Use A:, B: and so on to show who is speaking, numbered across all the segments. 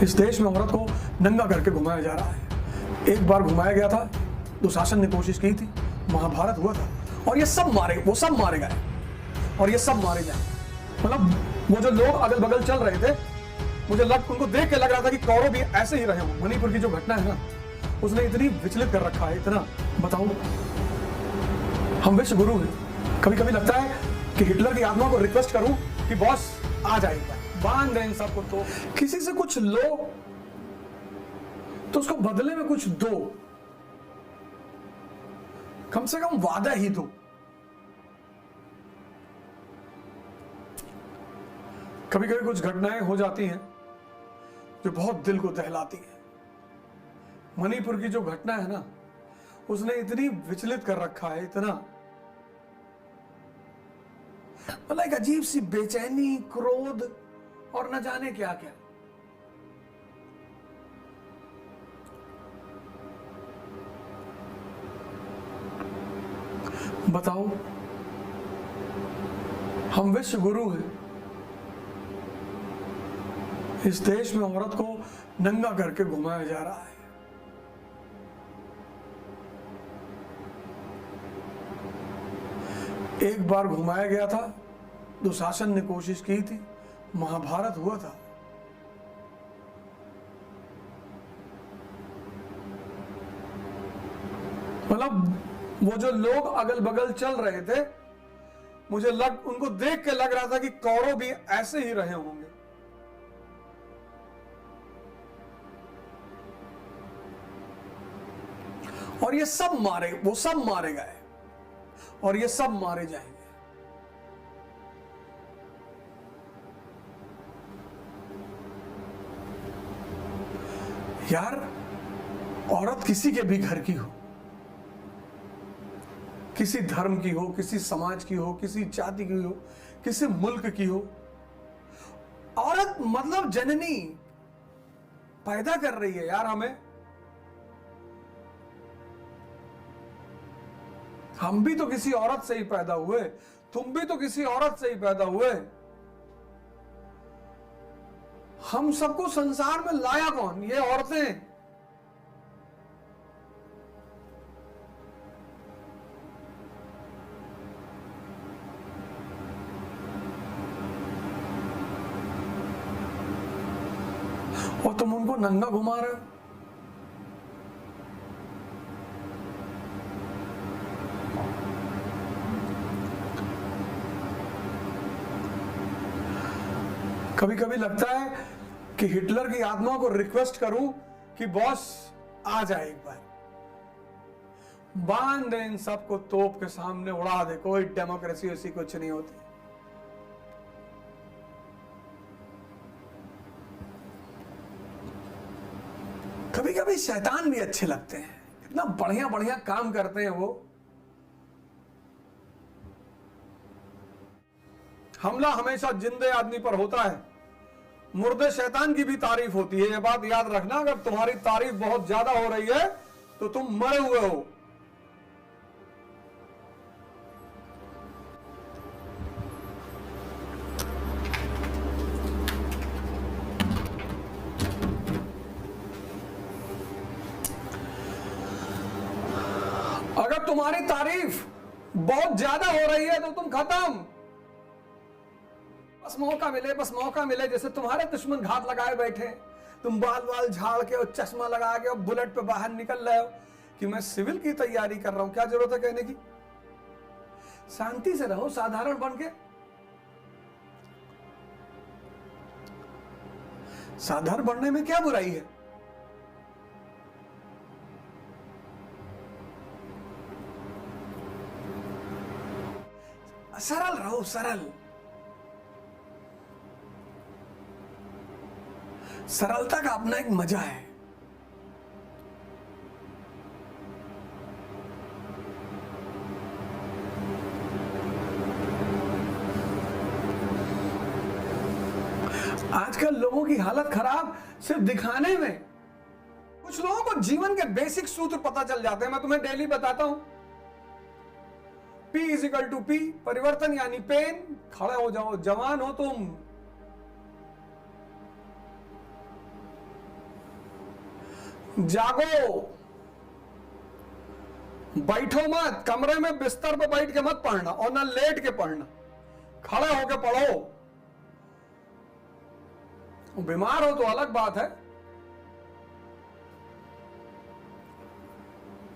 A: इस देश में औरत को नंगा करके घुमाया जा रहा है। एक बार घुमाया गया था, दुशासन ने कोशिश की थी, महाभारत हुआ था, और ये सब मारे गए और ये सब मारे जाए। मतलब वो जो लोग अगल बगल चल रहे थे, उनको देख के लग रहा था कि कौरव भी ऐसे ही रहे हों। मणिपुर की जो घटना है ना, उसने इतनी विचलित कर रखा है, इतना। बताओ, हम विश्व गुरु हैं। कभी कभी लगता है कि हिटलर की आत्मा को रिक्वेस्ट करूं कि बॉस आ जाएगा, बांध दें इन सबको, तो किसी से कुछ लो तो उसको बदले में कुछ दो, कम से कम वादा ही दो। कभी कभी कुछ घटनाएं हो जाती हैं जो बहुत दिल को दहलाती हैं। मणिपुर की जो घटना है ना, उसने इतनी विचलित कर रखा है, इतना, मतलब एक अजीब सी बेचैनी, क्रोध और न जाने क्या क्या। बताओ, हम विश्व गुरु हैं। इस देश में औरत को नंगा करके घुमाया जा रहा है। एक बार घुमाया गया था, दुशासन ने कोशिश की थी, महाभारत हुआ था। मतलब वो जो लोग अगल बगल चल रहे थे, उनको देख के लग रहा था कि कौरव भी ऐसे ही रहे होंगे। और ये सब मारे गए और ये सब मारे जाएंगे। यार, औरत किसी के भी घर की हो, किसी धर्म की हो, किसी समाज की हो, किसी जाति की हो, किसी मुल्क की हो, औरत मतलब जननी पैदा कर रही है यार हमें। हम भी तो किसी औरत से ही पैदा हुए, तुम भी तो किसी औरत से ही पैदा हुए। हम सबको संसार में लाया कौन? ये औरतें। और तुम उनको नंगा घुमा रहे हो। कभी कभी लगता है कि हिटलर की आत्मा को रिक्वेस्ट करूं कि बॉस आ जाए, एक बार बांध दे इन सबको, तोप के सामने उड़ा दे। कोई डेमोक्रेसी वैसी कुछ नहीं होती। कभी कभी शैतान भी अच्छे लगते हैं, इतना बढ़िया बढ़िया काम करते हैं वो। हमला हमेशा जिंदे आदमी पर होता है, मुर्दे शैतान की भी तारीफ होती है। ये बात याद रखना, अगर तुम्हारी तारीफ बहुत ज्यादा हो रही है तो तुम मरे हुए हो। अगर तुम्हारी तारीफ बहुत ज्यादा हो रही है तो तुम खत्म। बस मौका मिले। जैसे तुम्हारे दुश्मन घात लगाए बैठे, तुम बाल झाड़ के और चश्मा लगा के और बुलेट पे बाहर निकल रहे हो कि मैं सिविल की तैयारी कर रहा हूं। क्या जरूरत है कहने की? शांति से रहो, साधारण बन के। साधारण बनने में क्या बुराई है? सरल रहो, सरल। सरलता का अपना एक मजा है। आजकल लोगों की हालत खराब सिर्फ दिखाने में। कुछ लोगों को जीवन के बेसिक सूत्र पता चल जाते हैं। मैं तुम्हें डेली बताता हूं, P = P, परिवर्तन यानी पेन। खड़े हो जाओ, जवान हो तुम। जागो, बैठो मत, कमरे में बिस्तर पर बैठ के मत पढ़ना और ना लेट के पढ़ना, खड़े होके पढ़ो। बीमार हो तो अलग बात है,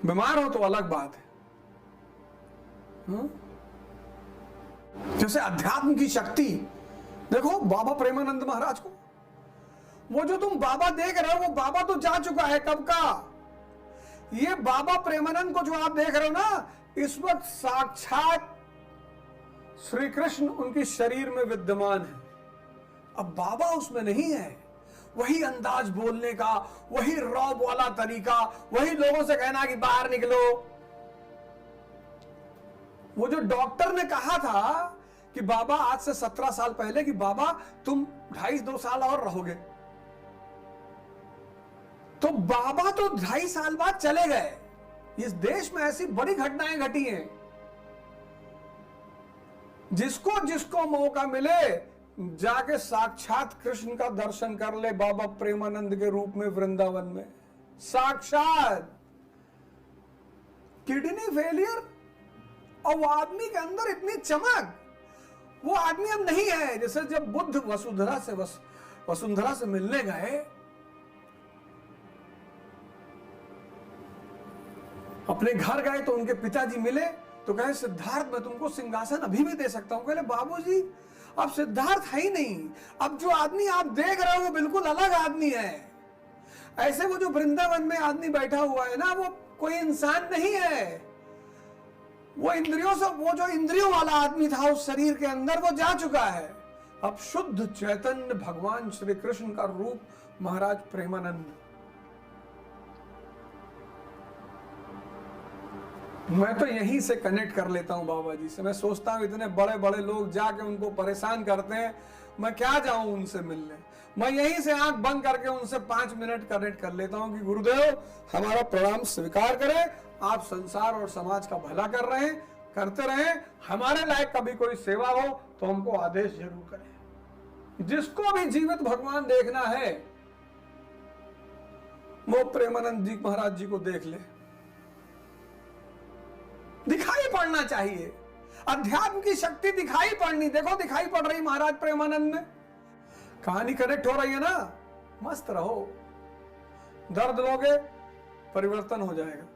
A: बीमार हो तो अलग बात है। जैसे अध्यात्म की शक्ति देखो बाबा प्रेमानंद महाराज को, वो जो तुम बाबा देख रहे हो वो बाबा तो जा चुका है कब का। ये बाबा प्रेमानंद को जो आप देख रहे हो ना, इस वक्त साक्षात श्री कृष्ण उनके शरीर में विद्यमान है। अब बाबा उसमें नहीं है। वही अंदाज बोलने का, वही रौब वाला तरीका, वही लोगों से कहना कि बाहर निकलो। वो जो डॉक्टर ने कहा था कि बाबा आज से 17 साल पहले कि बाबा तुम 2.5-2 साल और रहोगे, तो बाबा तो 2.5 साल बाद चले गए। इस देश में ऐसी बड़ी घटनाएं घटी हैं। जिसको जिसको मौका मिले जाके साक्षात कृष्ण का दर्शन कर ले, बाबा प्रेमानंद के रूप में वृंदावन में साक्षात। किडनी फेलियर और वो आदमी के अंदर इतनी चमक, वो आदमी अब नहीं है। जैसे जब बुद्ध वसुंधरा से मिलने गए, अपने घर गए तो उनके पिताजी मिले तो कहे सिद्धार्थ मैं तुमको सिंहासन अभी भी दे सकता हूं। कहे बाबूजी अब सिद्धार्थ है ही नहीं, अब जो आदमी आप देख रहे हो वो बिल्कुल अलग आदमी है। ऐसे वो जो वृंदावन में आदमी बैठा हुआ है ना, वो कोई इंसान नहीं है। वो इंद्रियों से, वो जो इंद्रियों वाला आदमी था उस शरीर के अंदर, वो जा चुका है। अब शुद्ध चैतन्य भगवान श्री कृष्ण का रूप महाराज प्रेमानंद। मैं तो यहीं से कनेक्ट कर लेता हूं बाबा जी से। मैं सोचता हूं इतने बड़े बड़े लोग जाके उनको परेशान करते हैं, मैं क्या जाऊं उनसे मिलने। मैं यहीं से आंख बंद करके उनसे 5 मिनट कनेक्ट कर लेता हूं कि गुरुदेव हमारा प्रणाम स्वीकार करें, आप संसार और समाज का भला कर रहे हैं, करते रहें। हमारे लायक कभी कोई सेवा हो तो हमको आदेश जरूर करें। जिसको भी जीवित भगवान देखना है वो प्रेमानंद जी महाराज जी को देख ले। दिखाई पड़ना चाहिए, अध्यात्म की शक्ति दिखाई पड़नी। देखो दिखाई पड़ रही महाराज प्रेमानंद में। कहानी कनेक्ट हो रही है ना, मस्त रहो। दर्द लोगे परिवर्तन हो जाएगा,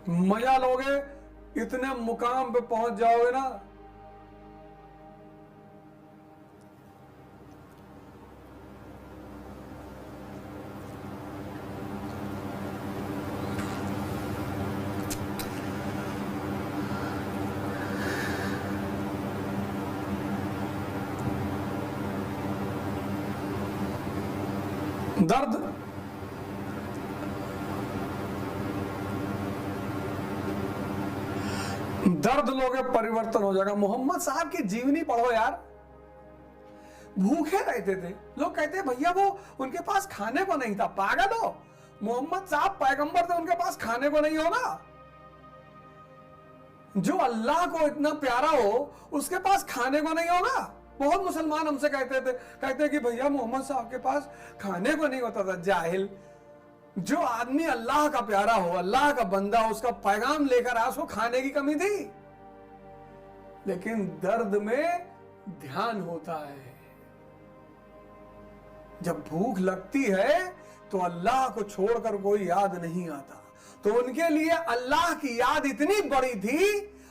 A: मजा लोगे इतने मुकाम पे पहुंच जाओगे ना। दर्द दर्द लोगे परिवर्तन हो जाएगा। मोहम्मद साहब की जीवनी पढ़ो यार। भूखे रहते थे, लोग कहते भैया वो उनके पास खाने को नहीं था। पागल हो, मोहम्मद साहब पैगंबर थे, उनके पास खाने को नहीं होगा। जो अल्लाह को इतना प्यारा हो उसके पास खाने को नहीं होगा। बहुत मुसलमान हमसे कहते कि भैया मोहम्मद साहब के पास खाने को नहीं होता था। जाहिल। जो आदमी अल्लाह का प्यारा हो, अल्लाह का बंदा हो, उसका पैगाम लेकर आया, उसको खाने की कमी थी। लेकिन दर्द में ध्यान होता है। जब भूख लगती है तो अल्लाह को छोड़कर कोई याद नहीं आता। तो उनके लिए अल्लाह की याद इतनी बड़ी थी,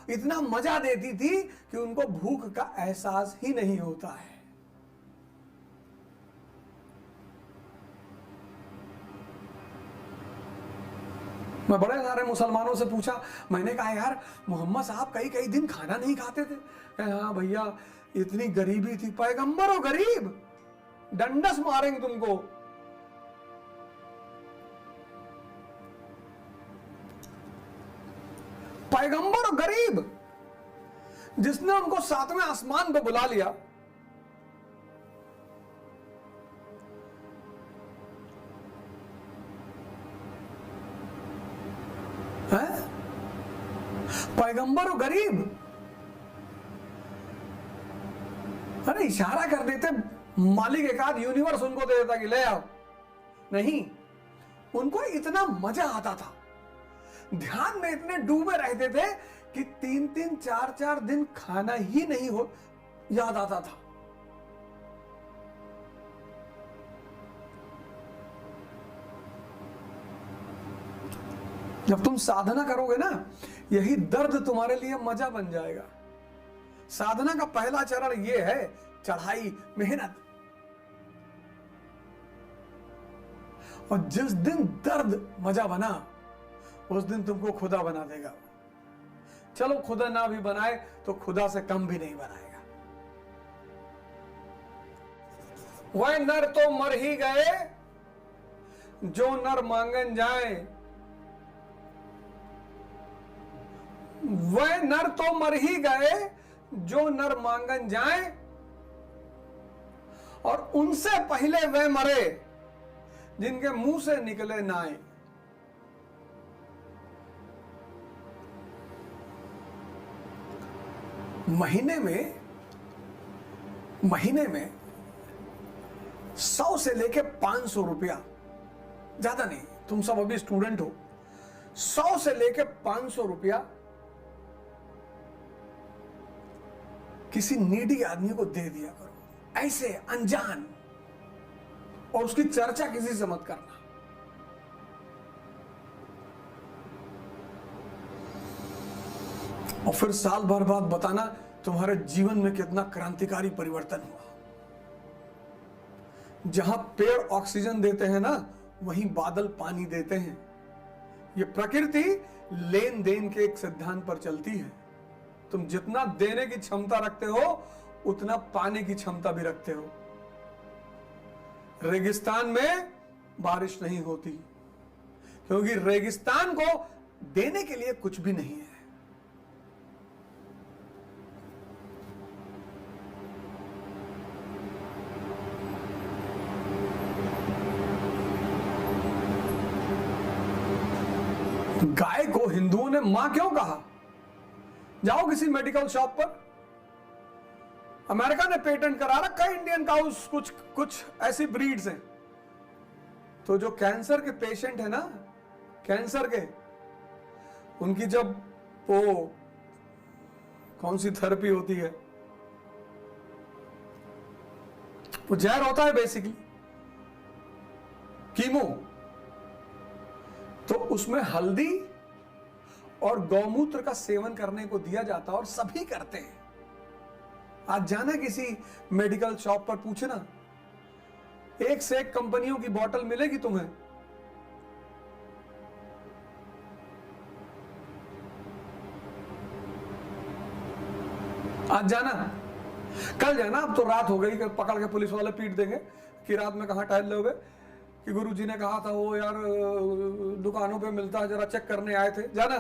A: इतना मजा देती थी कि उनको भूख का एहसास ही नहीं होता है। मैं बड़े सारे मुसलमानों से पूछा, मैंने कहा यार मोहम्मद साहब कई कई दिन खाना नहीं खाते थे। हाँ भैया इतनी गरीबी थी। पैगंबर हो गरीब, डंडस मारेंगे तुमको। पैगंबर और गरीब, जिसने उनको 7वें आसमान पे बुला लिया। है पैगंबर और गरीब। अरे इशारा कर देते, मालिक एक आध यूनिवर्स उनको दे देता कि ले आओ। नहीं, उनको इतना मजा आता था, ध्यान में इतने डूबे रहते थे कि 3-3 4-4 दिन खाना ही नहीं हो याद आता था। जब तुम साधना करोगे ना, यही दर्द तुम्हारे लिए मजा बन जाएगा। साधना का पहला चरण यह है चढ़ाई, मेहनत। और जिस दिन दर्द मजा बना, उस दिन तुमको खुदा बना देगा। चलो खुदा ना भी बनाए तो खुदा से कम भी नहीं बनाएगा। वह नर तो मर ही गए जो नर मांगन जाए, वह नर तो मर ही गए जो नर मांगन जाए, और उनसे पहले वह मरे जिनके मुंह से निकले नाए। महीने में 100 से लेके 500 रुपया, ज्यादा नहीं, तुम सब अभी स्टूडेंट हो, 100 से लेके 500 रुपया किसी नीडी आदमी को दे दिया करो, ऐसे अनजान, और उसकी चर्चा किसी से मत करना। और फिर साल भर बाद बताना तुम्हारे जीवन में कितना क्रांतिकारी परिवर्तन हुआ। जहां पेड़ ऑक्सीजन देते हैं ना, वहीं बादल पानी देते हैं। ये प्रकृति लेन देन के एक सिद्धांत पर चलती है। तुम जितना देने की क्षमता रखते हो, उतना पाने की क्षमता भी रखते हो। रेगिस्तान में बारिश नहीं होती, क्योंकि रेगिस्तान को देने के लिए कुछ भी नहीं है। गाय को हिंदुओं ने मां क्यों कहा? जाओ किसी मेडिकल शॉप पर, अमेरिका ने पेटेंट करा रखा है इंडियन काउस, कुछ ऐसी ब्रीड्स हैं। तो जो कैंसर के पेशेंट है ना, कैंसर के, उनकी जब वो कौन सी थेरेपी होती है, वो जहर होता है बेसिकली, कीमो, तो उसमें हल्दी और गौमूत्र का सेवन करने को दिया जाता है, और सभी करते हैं। आज जाना किसी मेडिकल शॉप पर, पूछना, एक से एक कंपनियों की बोतल मिलेगी तुम्हें। आज जाना, कल जाना, अब तो रात हो गई, पकड़ के पुलिस वाले पीट देंगे कि रात में कहां टहल लोगे, कि गुरुजी ने कहा था वो यार दुकानों पे मिलता है, जरा चेक करने आए थे। जाना।